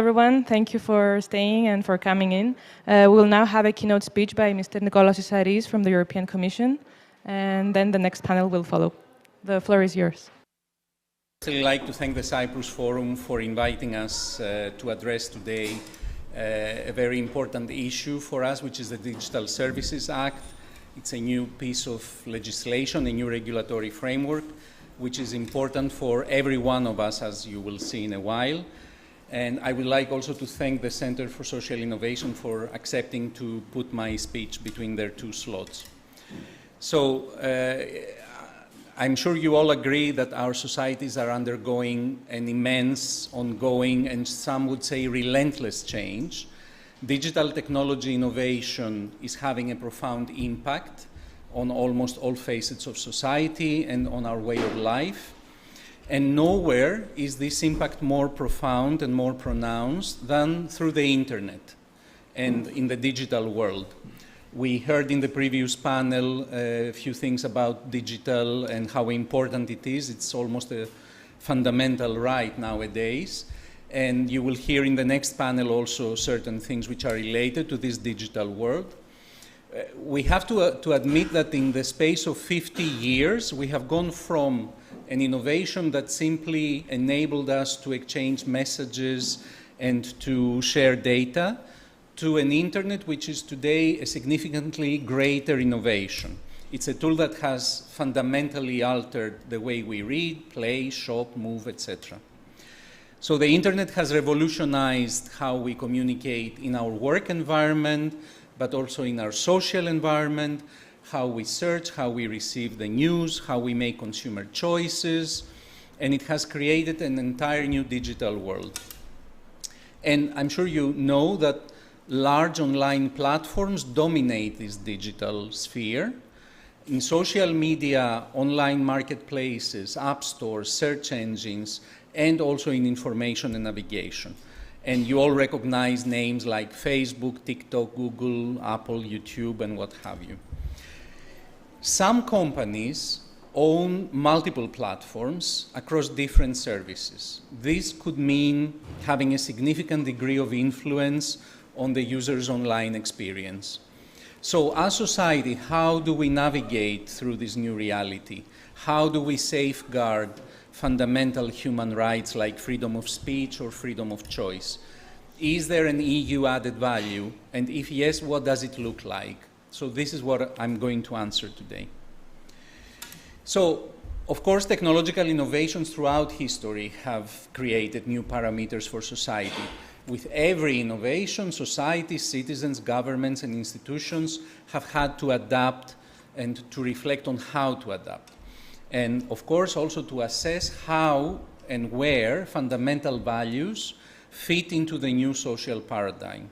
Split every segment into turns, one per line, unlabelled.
everyone. Thank you for staying and for coming in. We'll now have a keynote speech by Mr. Nikolaos Isaris from the European Commission, and then the next panel will follow. The floor is yours.
I'd like to thank the Cyprus Forum for inviting us to address today a very important issue for us, which is the Digital Services Act. It's a new piece of legislation, a new regulatory framework, which is important for every one of us, as you will see in a while. And I would like also to thank the Center for Social Innovation for accepting to put my speech between their two slots. So I'm sure you all agree that our societies are undergoing an immense, ongoing, and some would say relentless change. Digital technology innovation is having a profound impact on almost all facets of society and on our way of life. And nowhere is this impact more profound and more pronounced than through the internet and in the digital world. We heard in the previous panel a few things about digital and how important it is. It's almost a fundamental right nowadays. And you will hear in the next panel also certain things which are related to this digital world. We have to admit that in the space of 50 years, we have gone from an innovation that simply enabled us to exchange messages and to share data to an internet which is today a significantly greater innovation. It's a tool that has fundamentally altered the way we read, play, shop, move, etc. So the internet has revolutionized how we communicate in our work environment, but also in our social environment, how we search, how we receive the news, how we make consumer choices, and it has created an entire new digital world. And I'm sure you know that large online platforms dominate this digital sphere. In social media, online marketplaces, app stores, search engines, and also in information and navigation. And you all recognize names like Facebook, TikTok, Google, Apple, YouTube, and what have you. Some companies own multiple platforms across different services. This could mean having a significant degree of influence on the user's online experience. So as society, how do we navigate through this new reality? How do we safeguard fundamental human rights like freedom of speech or freedom of choice? Is there an EU added value? And if yes, what does it look like? So this is what I'm going to answer today. So, of course, technological innovations throughout history have created new parameters for society. With every innovation, societies, citizens, governments, and institutions have had to adapt and to reflect on how to adapt. And of course, also to assess how and where fundamental values fit into the new social paradigm.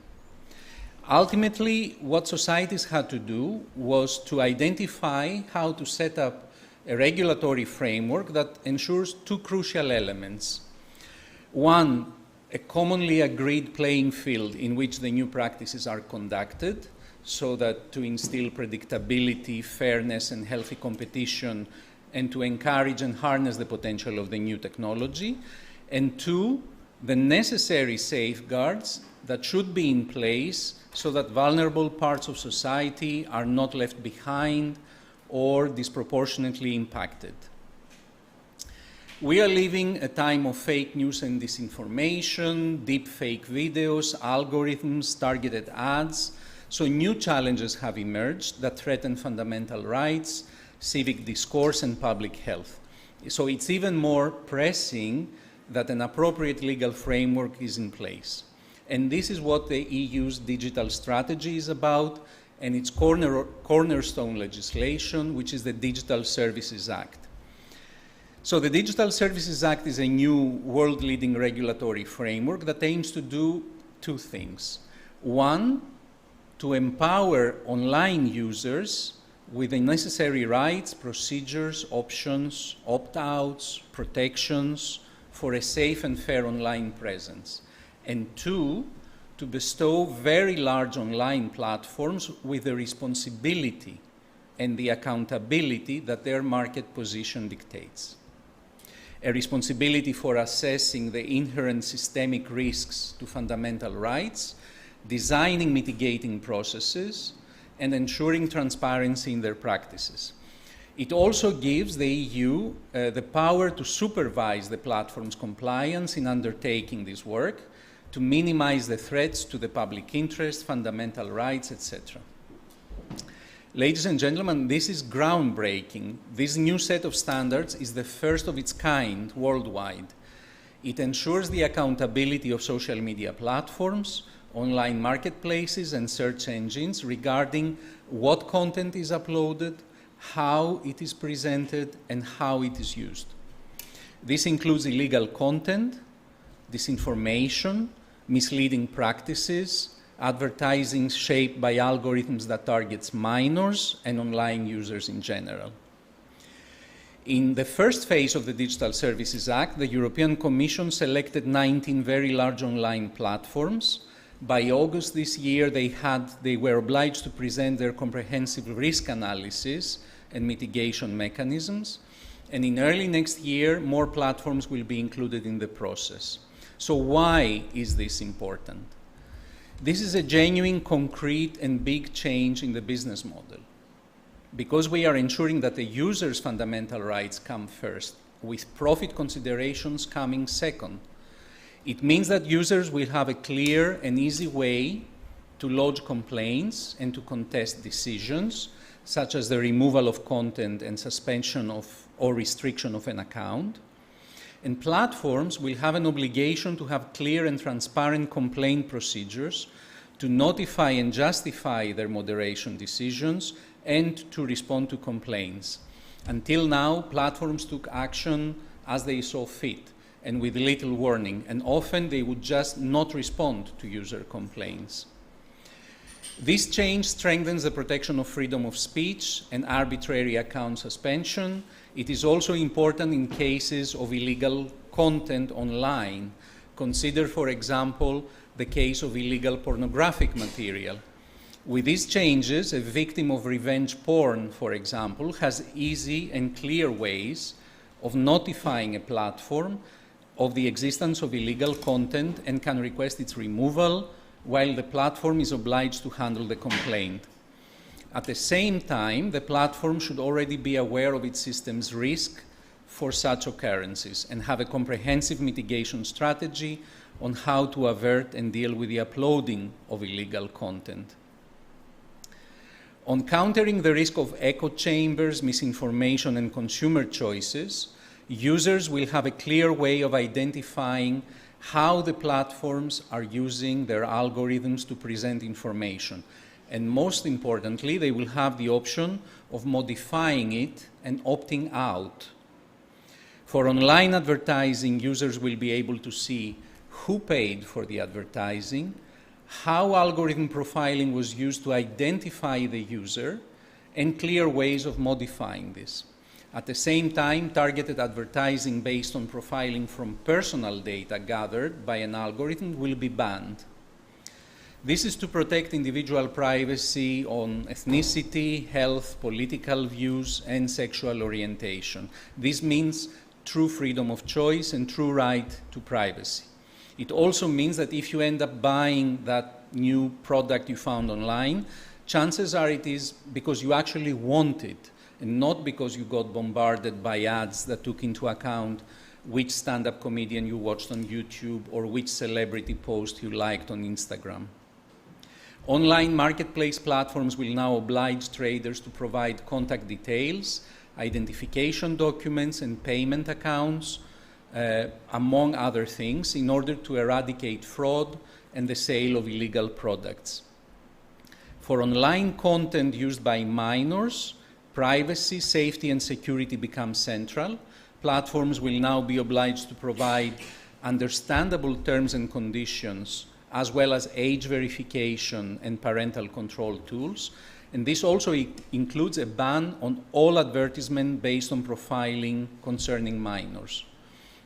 Ultimately, what societies had to do was to identify how to set up a regulatory framework that ensures two crucial elements. One, a commonly agreed playing field in which the new practices are conducted, so that to instill predictability, fairness, and healthy competition, and to encourage and harness the potential of the new technology. And two, the necessary safeguards that should be in place so that vulnerable parts of society are not left behind or disproportionately impacted. We are living a time of fake news and disinformation, deep fake videos, algorithms, targeted ads. So new challenges have emerged that threaten fundamental rights, civic discourse, and public health. So it's even more pressing that an appropriate legal framework is in place. And this is what the EU's digital strategy is about, and its cornerstone legislation, which is the Digital Services Act. So the Digital Services Act is a new world-leading regulatory framework that aims to do two things. One, to empower online users with the necessary rights, procedures, options, opt-outs, protections for a safe and fair online presence. And two, to bestow very large online platforms with the responsibility and the accountability that their market position dictates. a responsibility for assessing the inherent systemic risks to fundamental rights, designing mitigating processes, and ensuring transparency in their practices. It also gives the EU the power to supervise the platform's compliance in undertaking this work, to minimize the threats to the public interest, fundamental rights, etc. Ladies and gentlemen, this is groundbreaking. This new set of standards is the first of its kind worldwide. It ensures the accountability of social media platforms, online marketplaces, and search engines regarding what content is uploaded, how it is presented, and how it is used. This includes illegal content, disinformation, misleading practices, advertising shaped by algorithms that targets minors and online users in general. In the first phase of the Digital Services Act, the European Commission selected 19 very large online platforms. By August this year, they were obliged to present their comprehensive risk analysis and mitigation mechanisms. And in early next year, more platforms will be included in the process. So why is this important? This is a genuine, concrete, and big change in the business model, because we are ensuring that the user's fundamental rights come first, with profit considerations coming second. It means that users will have a clear and easy way to lodge complaints and to contest decisions, such as the removal of content and suspension of or restriction of an account. And platforms will have an obligation to have clear and transparent complaint procedures to notify and justify their moderation decisions and to respond to complaints. Until now, platforms took action as they saw fit and with little warning, and often they would just not respond to user complaints. This change strengthens the protection of freedom of speech and arbitrary account suspension. It is also important in cases of illegal content online. Consider, for example, the case of illegal pornographic material. With these changes, a victim of revenge porn, for example, has easy and clear ways of notifying a platform of the existence of illegal content and can request its removal, while the platform is obliged to handle the complaint. At the same time, the platform should already be aware of its system's risk for such occurrences and have a comprehensive mitigation strategy on how to avert and deal with the uploading of illegal content. On countering the risk of echo chambers, misinformation, and consumer choices, users will have a clear way of identifying how the platforms are using their algorithms to present information. And most importantly, they will have the option of modifying it and opting out. For online advertising, users will be able to see who paid for the advertising, how algorithm profiling was used to identify the user, and clear ways of modifying this. At the same time, targeted advertising based on profiling from personal data gathered by an algorithm will be banned. This is to protect individual privacy on ethnicity, health, political views, and sexual orientation. This means true freedom of choice and true right to privacy. It also means that if you end up buying that new product you found online, chances are it is because you actually want it, and not because you got bombarded by ads that took into account which stand-up comedian you watched on YouTube or which celebrity post you liked on Instagram. Online marketplace platforms will now oblige traders to provide contact details, identification documents, and payment accounts, among other things, in order to eradicate fraud and the sale of illegal products. For online content used by minors, privacy, safety, and security become central. Platforms will now be obliged to provide understandable terms and conditions, as well as age verification and parental control tools. And this also includes a ban on all advertisement based on profiling concerning minors.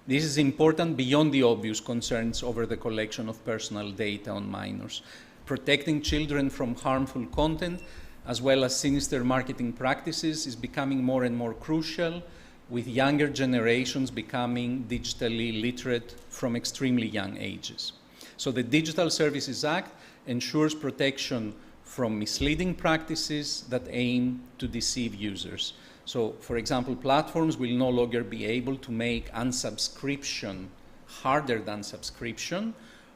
This is important beyond the obvious concerns over the collection of personal data on minors. Protecting children from harmful content, as well as sinister marketing practices, is becoming more and more crucial with younger generations becoming digitally literate from extremely young ages. So the Digital Services Act ensures protection from misleading practices that aim to deceive users. So, for example, platforms will no longer be able to make unsubscription harder than subscription,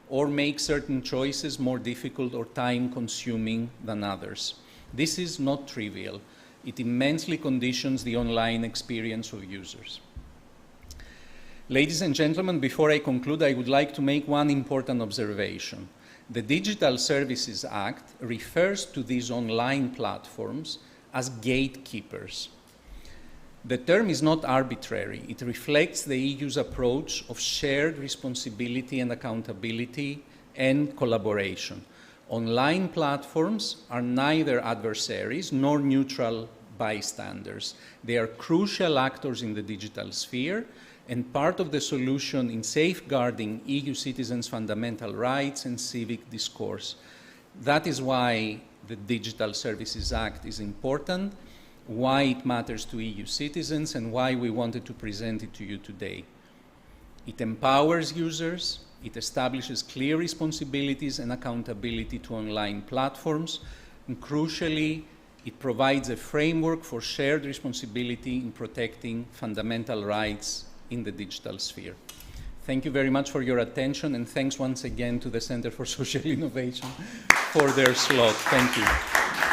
or make certain choices more difficult or time-consuming than others. This is not trivial. It immensely conditions the online experience of users. Ladies and gentlemen, before I conclude, I would like to make one important observation. The Digital Services Act refers to these online platforms as gatekeepers. The term is not arbitrary. It reflects the EU's approach of shared responsibility and accountability and collaboration. Online platforms are neither adversaries nor neutral bystanders. They are crucial actors in the digital sphere and part of the solution in safeguarding EU citizens' fundamental rights and civic discourse. That is why the Digital Services Act is important, why it matters to EU citizens, and why we wanted to present it to you today. It empowers users, it establishes clear responsibilities and accountability to online platforms, and crucially, it provides a framework for shared responsibility in protecting fundamental rights in the digital sphere. Thank you very much for your attention, and thanks once again to the Center for Social Innovation for their slot. Thank you.